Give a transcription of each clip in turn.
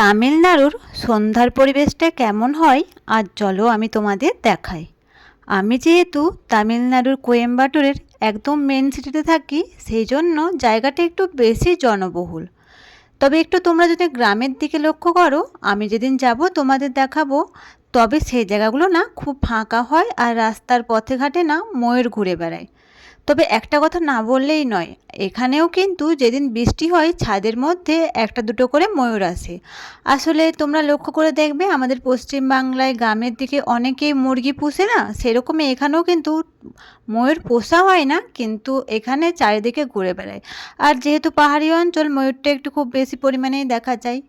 তামিলনাড়ুর সন্ধ্যার পরিবেশটা কেমন হয় আজ চলো আমি তোমাদের দেখাই। আমি যেহেতু তামিলনাড়ুর কোয়েম্বাটুরের একদম মেন সিটিতে থাকি, সেই জন্য জায়গাটা একটু বেশি জনবহুল। তবে একটু তোমরা যদি গ্রামের দিকে লক্ষ্য করো, আমি যেদিন যাব তোমাদের দেখাবো, তবে সেই জায়গাগুলো না খুব ফাঁকা হয় আর রাস্তার পথে ঘাটে না ময়ূর ঘুরে বেড়ায়। তবে একটা কথা না বললেই নয়, এখানেও কিন্তু যেদিন বৃষ্টি হয় ছাদের মধ্যে একটা দুটো করে ময়ূর আসে। আসলে তোমরা লক্ষ্য করে দেখবে আমাদের পশ্চিম বাংলায় গ্রামের দিকে অনেকেই মুরগি পুষে না, সেরকমই এখানেও কিন্তু ময়ূর পোষা হয় না, কিন্তু এখানে চারিদিকে ঘুরে বেড়ায়। আর যেহেতু পাহাড়ি অঞ্চল, ময়ূরটা একটু খুব বেশি পরিমাণেই দেখা যায়।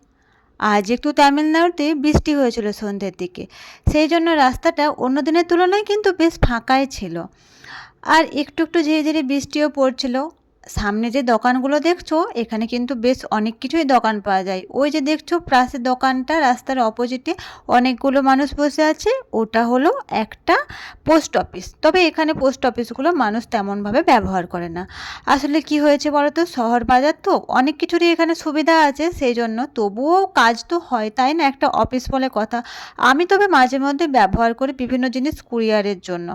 আজ একটু তামিলনাড়ুতে বৃষ্টি হয়েছিল সন্ধ্যের দিকে, সেই জন্য রাস্তাটা অন্য দিনের তুলনায় কিন্তু বেশ ফাঁকাই ছিল। আর একটু একটু ধীরে ধীরে বৃষ্টিও পড়ছিল। সামনে যে দোকানগুলো দেখছো, এখানে কিন্তু বেশ অনেক কিছুই দোকান পাওয়া যায়। ওই যে দেখছো পাশের দোকানটা, রাস্তার অপোজিটে অনেকগুলো মানুষ বসে আছে, ওটা হলো একটা পোস্ট অফিস। তবে এখানে পোস্ট অফিসগুলো মানুষ তেমনভাবে ব্যবহার করে না। আসলে কি হয়েছে বলো তো, শহর বাজার তো অনেক কিছুরই এখানে সুবিধা আছে, সেই জন্য তবুও কাজ তো হয়, তাই না? একটা অফিস বলে কথা। আমি তবে মাঝে মধ্যে ব্যবহার করি বিভিন্ন জিনিস কুরিয়ারের জন্য।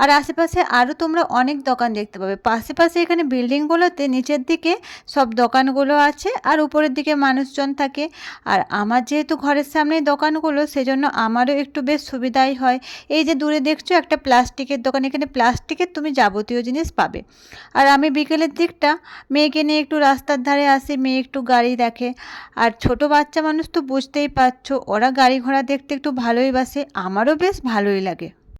আর আশেপাশে আরও তোমরা অনেক দোকান দেখতে পাবে। পাশে পাশে এখানে বিল্ডিংগুলোতে নিচের দিকে সব দোকানগুলো আছে আর উপরের দিকে মানুষজন থাকে। আর আমার যেহেতু ঘরের সামনেই দোকানগুলো, সেজন্য আমারও একটু বেশ সুবিধাই হয়। এই যে দূরে দেখছো একটা প্লাস্টিকের দোকান, এখানে প্লাস্টিকের তুমি যাবতীয় জিনিস পাবে। আর আমি বিকেলের দিকটা মেয়েকে নিয়ে একটু রাস্তার ধারে আসি, মেয়ে একটু গাড়ি দেখে। আর ছোট বাচ্চা মানুষ তো বুঝতেই পারছো, ওরা গাড়ি ঘোড়া দেখতে একটু ভালোই বাসে, আমারও বেশ ভালোই লাগে।